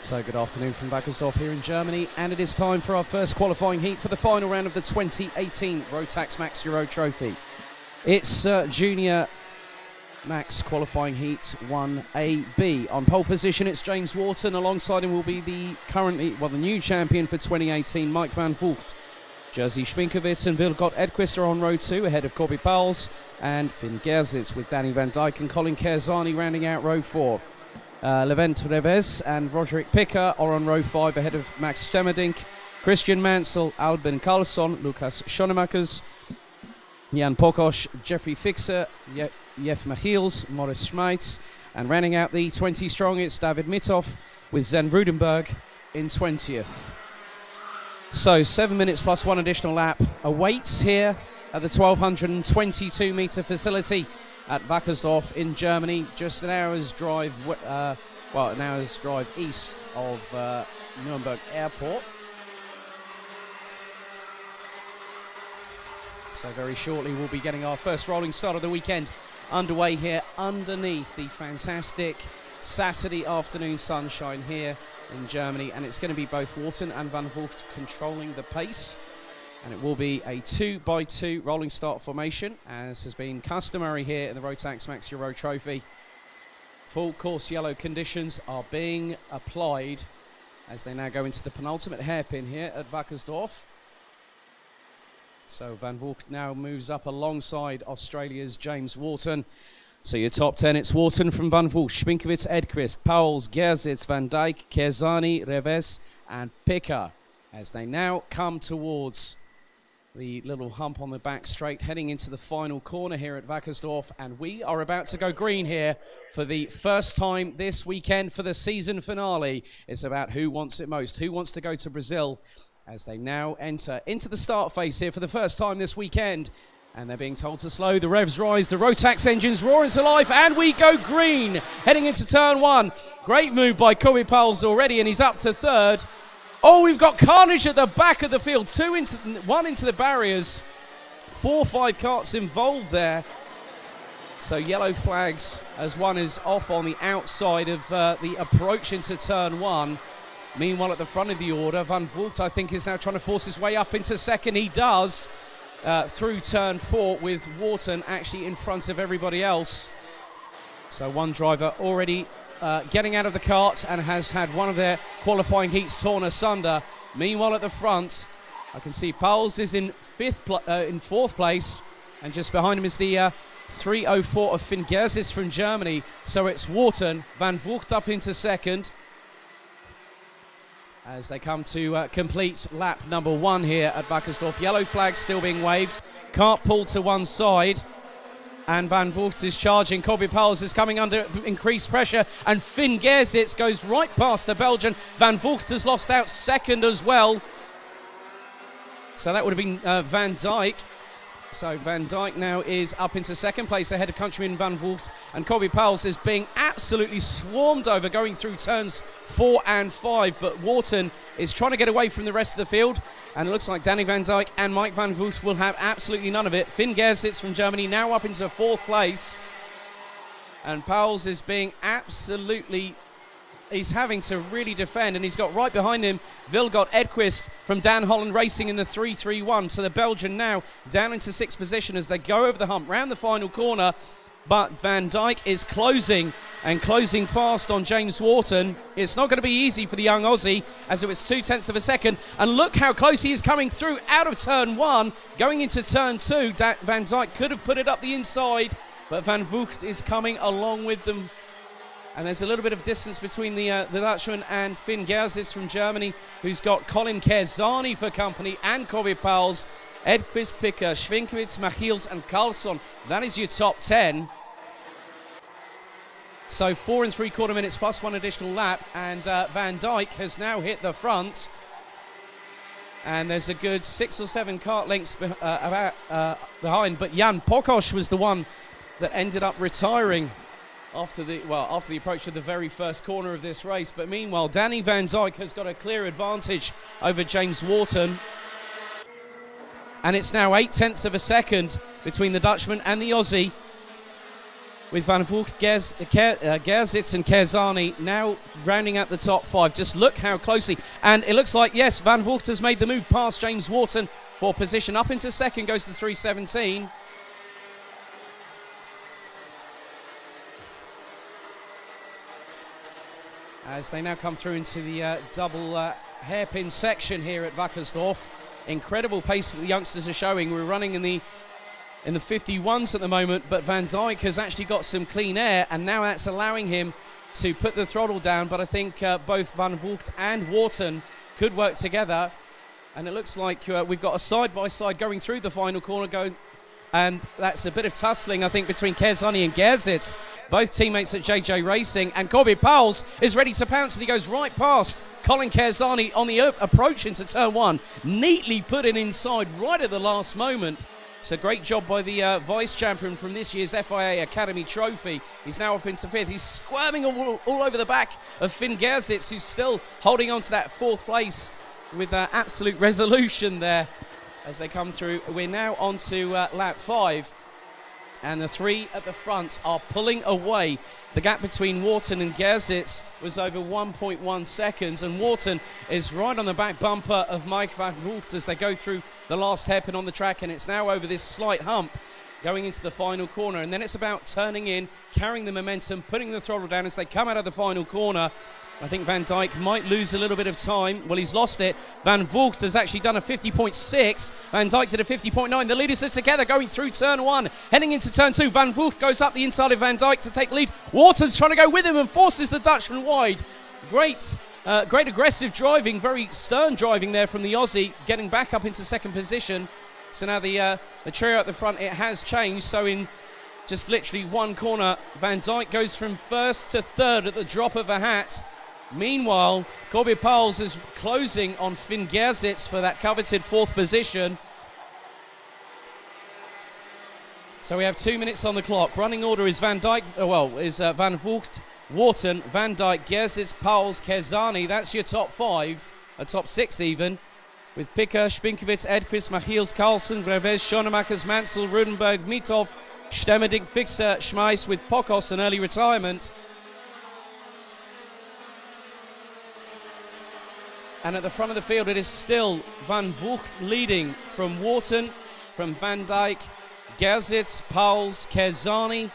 So good afternoon from Wackersdorf here in Germany, and it is time for our first qualifying heat for the final round of the 2018 Rotax Max Euro Trophy. It's Junior Max qualifying heat 1AB. On pole position it's James Wharton. Alongside him will be the new champion for 2018, Mike Van Voort. Jerzy Schwinkovits and Vilgot Edquist are on row 2 ahead of Corby Pauwels and Finn Gersits, with Danny Van Dijk and Colin Kerzani rounding out row 4. Levent Reves and Roderick Picker are on row 5 ahead of Max Stemmerdink, Christian Mansell, Albin Karlsson, Lucas Schoenemakers, Jan Pokosch, Jeffrey Fixer, Jeff Michiels, Morris Schmeitz, and rounding out the 20 strong it's David Mithoff with Zen Rudenberg in 20th. So 7 minutes plus one additional lap awaits here at the 1222 metre facility at Wackersdorf in Germany, just an hour's drive, east of Nuremberg Airport. So very shortly we'll be getting our first rolling start of the weekend underway here underneath the fantastic Saturday afternoon sunshine here in Germany, and it's going to be both Wharton and Van Voort controlling the pace. And it will be a 2x2 rolling start formation, as has been customary here in the Rotax Max Euro Trophy. Full course yellow conditions are being applied as they now go into the penultimate hairpin here at Wackersdorf. So Van Voort now moves up alongside Australia's James Wharton. So your top 10, it's Wharton from Van Voort, Schwinkovits, Edquist, Pauwels, Gersits, Van Dijk, Kerzani, Reves and Picker, as they now come towards the little hump on the back straight, heading into the final corner here at Wackersdorf. And we are about to go green here for the first time this weekend for the season finale. It's about who wants it most, who wants to go to Brazil, as they now enter into the start phase here for the first time this weekend. And they're being told to slow. The revs rise, the Rotax engines roar into life, and we go green, heading into turn 1. Great move by Corby Pauwels already, and he's up to third. Oh, we've got carnage at the back of the field. One into the barriers. 4 or 5 carts involved there. So yellow flags as one is off on the outside of the approach into turn 1. Meanwhile, at the front of the order, Van Voort, I think, is now trying to force his way up into second. He does through turn 4, with Wharton actually in front of everybody else. So one driver already getting out of the cart and has had one of their qualifying heats torn asunder. Meanwhile, at the front, I can see Pauwels is in 4th place, and just behind him is the 304 of Finn Gersits from Germany. So it's Wharton, Van Voort up into second, as they come to complete lap number 1 here at Wackersdorf. Yellow flag still being waved, cart pulled to one side, and Van Voort is charging. Corby Pauwels is coming under increased pressure, and Finn Gersits goes right past the Belgian. Van Voort has lost out second as well. So that would have been Van Dijk. So Van Dijk now is up into second place ahead of countryman Van Voort, and Corby Pauwels is being absolutely swarmed over going through turns 4 and 5, but Wharton is trying to get away from the rest of the field, and it looks like Danny Van Dijk and Mike Van Voort will have absolutely none of it. Finn Gersits from Germany now up into 4th place, and Pauwels is being he's having to really defend, and he's got right behind him Vilgot Edquist from Dan Holland Racing in the 331. So the Belgian now down into 6th position as they go over the hump round the final corner, but Van Dijk is closing fast on James Wharton. It's not going to be easy for the young Aussie, as it was 0.2 of a second, and look how close he is coming through out of turn 1 going into turn 2. Van Dijk could have put it up the inside, but Van Voort is coming along with them. And there's a little bit of distance between the Dutchman and Finn Gersits from Germany, who's got Colin Kerzani for company, and Corby Pauwels, Edquist, Picker, Schwinkovits, Michiels and Karlsson. That is your top 10. So 4 3/4 minutes plus one additional lap, and Van Dijk has now hit the front. And there's a good 6 or 7 cart lengths behind, but Jan Pokosch was the one that ended up retiring after the approach of the very first corner of this race. But meanwhile, Danny Van Dijk has got a clear advantage over James Wharton, and it's now 0.8 of a second between the Dutchman and the Aussie. with Van Vogt, Gerzitz and Kerzani now rounding out the top 5. Just look how closely. And it looks like, yes, Van Vogt has made the move past James Wharton for position. Up into second goes the 3:17. As they now come through into the double hairpin section here at Wackersdorf. Incredible pace that the youngsters are showing. We're running in the 51s at the moment, but Van Dijk has actually got some clean air, and now that's allowing him to put the throttle down. But I think both Van Vogt and Wharton could work together, and it looks like we've got a side-by-side going through the final corner, and that's a bit of tussling, I think, between Kerzani and Gerzitz, both teammates at JJ Racing, and Corby Powles is ready to pounce, and he goes right past Colin Kerzani on the approach into turn 1, neatly put it inside right at the last moment. It's a great job by the vice champion from this year's FIA Academy Trophy. He's now up into 5th. He's squirming all over the back of Finn Gerzitz, who's still holding on to that 4th place with absolute resolution there as they come through. We're now on to lap 5, and the 3 at the front are pulling away. The gap between Wharton and Gerzitz was over 1.1 seconds, and Wharton is right on the back bumper of Mike Van Vogt as they go through the last hairpin on the track, and it's now over this slight hump going into the final corner, and then it's about turning in, carrying the momentum, putting the throttle down as they come out of the final corner. I think Van Dijk might lose a little bit of time. Well, he's lost it. Van Vogt has actually done a 50.6. Van Dijk did a 50.9. The leaders are together going through turn 1, heading into turn 2. Van Vogt goes up the inside of Van Dijk to take lead. Wharton's trying to go with him and forces the Dutchman wide. Great aggressive driving, very stern driving there from the Aussie, getting back up into second position. So now the trio at the front, it has changed. So in just literally one corner, Van Dijk goes from 1st to 3rd at the drop of a hat. Meanwhile, Corby Powles is closing on Finn Gerzitz for that coveted 4th position. So we have 2 minutes on the clock. Running order is Van Vogt, Wharton, Van Dijk, Gerzitz, Powles, Kerzani. That's your top 5, a top 6 even. With Picker, Spinkowitz, Edquist, Machiels, Carlsen, Greves, Schonemakers, Mansell, Rudenberg, Mitov, Stemmerdig, Fixer, Schmeiss with Pokos, an early retirement. And at the front of the field, it is still Van Vogt leading from Wharton, from Van Dijk, Gerzitz, Powles, Kerzani.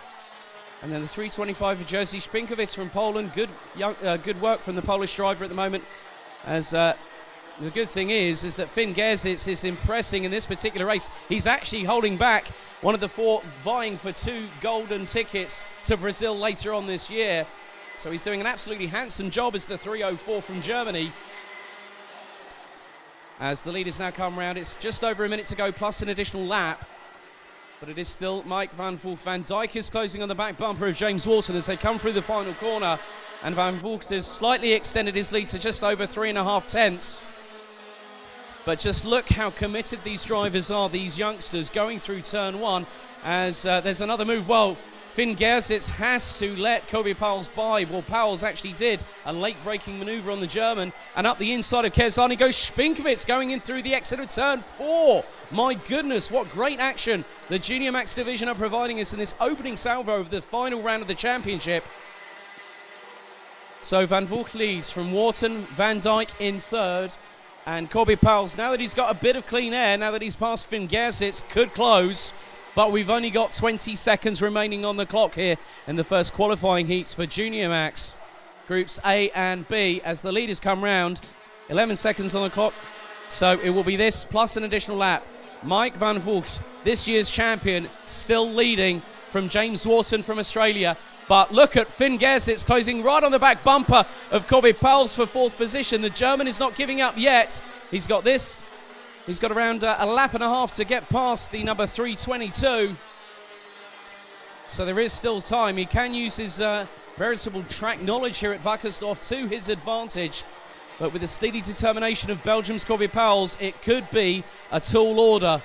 And then the 325 of Jerzy Spinkowitz from Poland. Good work from the Polish driver at the moment. As the good thing is that Finn Gerzitz is impressing in this particular race. He's actually holding back one of the 4 vying for 2 golden tickets to Brazil later on this year. So he's doing an absolutely handsome job as the 304 from Germany. As the leaders now come round, it's just over a minute to go plus an additional lap. But it is still Mike Van Vogt. Van Dijk is closing on the back bumper of James Wharton as they come through the final corner. And Van Vogt has slightly extended his lead to just over 3.5 tenths. But just look how committed these drivers are, these youngsters, going through turn 1. As there's another move. Well, Finn Gerzitz has to let Corby Powles by. Well, Powles actually did a late-braking manoeuvre on the German. And up the inside of Kerzani goes Spinkowitz going in through the exit of turn 4. My goodness, what great action the Junior Max division are providing us in this opening salvo of the final round of the championship. So Van Vogt leads from Wharton, Van Dijk in 3rd. And Corby Powles, now that he's got a bit of clean air, now that he's past Finn Gerzitz, could close. But we've only got 20 seconds remaining on the clock here in the first qualifying heats for Junior Max Groups A and B as the leaders come round. 11 seconds on the clock. So it will be this plus an additional lap. Mike Van Vogt, this year's champion, still leading from James Wharton from Australia. But look at Finn Gerzitz closing right on the back bumper of Corby Powles for 4th position. The German is not giving up yet. He's got this. He's got around a lap and a half to get past the number 322. So there is still time. He can use his veritable track knowledge here at Wackersdorf to his advantage. But with the steady determination of Belgium's Corby Powles, it could be a tall order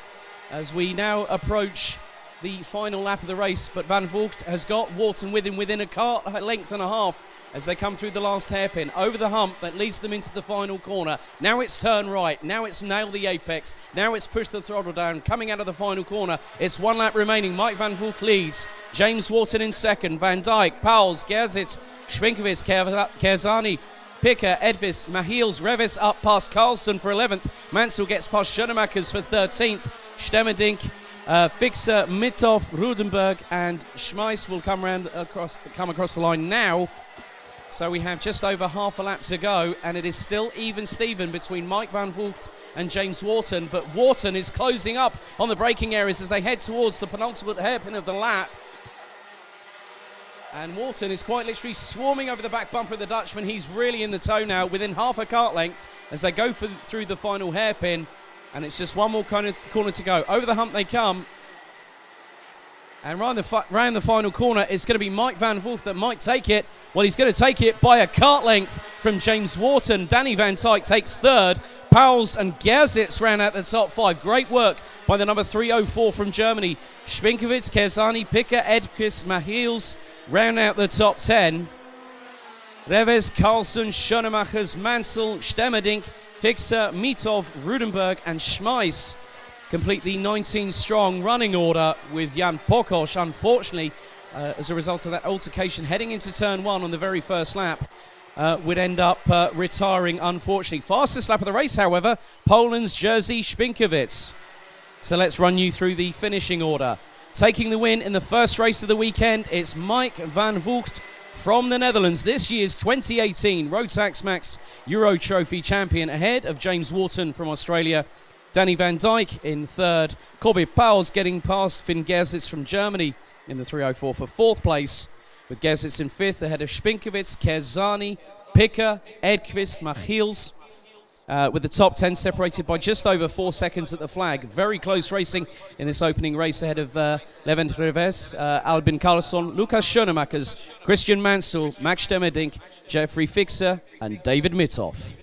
as we now approach the final lap of the race. But Van Vogt has got Wharton with him within a car length and a half as they come through the last hairpin, over the hump that leads them into the final corner. Now it's turn right, now it's nail the apex, now it's push the throttle down, coming out of the final corner. It's 1 lap remaining, Mike Van Voort leads, James Wharton in second, Van Dijk, Pauwels, Gerzit, Schwinkovits, Kerzani, Picker, Edvis, Mahiels, Revis up past Carlson for 11th. Mansell gets past Schoenemakers for 13th. Stemmerdink, Fixer, Mitov, Rudenberg and Schmeiss will come across the line now. So we have just over half a lap to go, and it is still even Steven between Mike Van Voort and James Wharton, but Wharton is closing up on the braking areas as they head towards the penultimate hairpin of the lap. And Wharton is quite literally swarming over the back bumper of the Dutchman. He's really in the tow now, within half a kart length as they go through the final hairpin, and it's just one more corner to go. Over the hump they come. And round the final corner, it's going to be Mike Van Voort that might take it. Well, he's going to take it by a kart length from James Wharton. Danny Van Dijk takes third. Pauwels and Gerzitz round out the top 5. Great work by the number 304 from Germany. Schwinkovits, Kerzani, Picker, Edquist, Mahiels round out the top 10. Reves, Carlson, Schoenemakers, Mansell, Stemmerdink, Fixer, Mitov, Rudenberg and Schmeiss complete the 19-strong running order, with Jan Pokosh, unfortunately, as a result of that altercation heading into turn 1 on the very first lap, would end up retiring, unfortunately. Fastest lap of the race, however, Poland's Jerzy Szpinkiewicz. So let's run you through the finishing order. Taking the win in the first race of the weekend, it's Mike Van Voort from the Netherlands, this year's 2018 Rotax Max Euro Trophy champion, ahead of James Wharton from Australia. Danny Van Dijk in third. Corby Pauwels getting past Finn Gerzitz from Germany in the 304 for 4th place, with Gerzitz in 5th ahead of Szpinkiewicz, Kerzani, Picker, Edquist, Mahiels, with the top 10 separated by just over 4 seconds at the flag. Very close racing in this opening race ahead of Levent Reves, Albin Carlson, Lucas Schoenemakers, Christian Mansell, Max Stemmerdink, Jeffrey Fixer and David Mitov.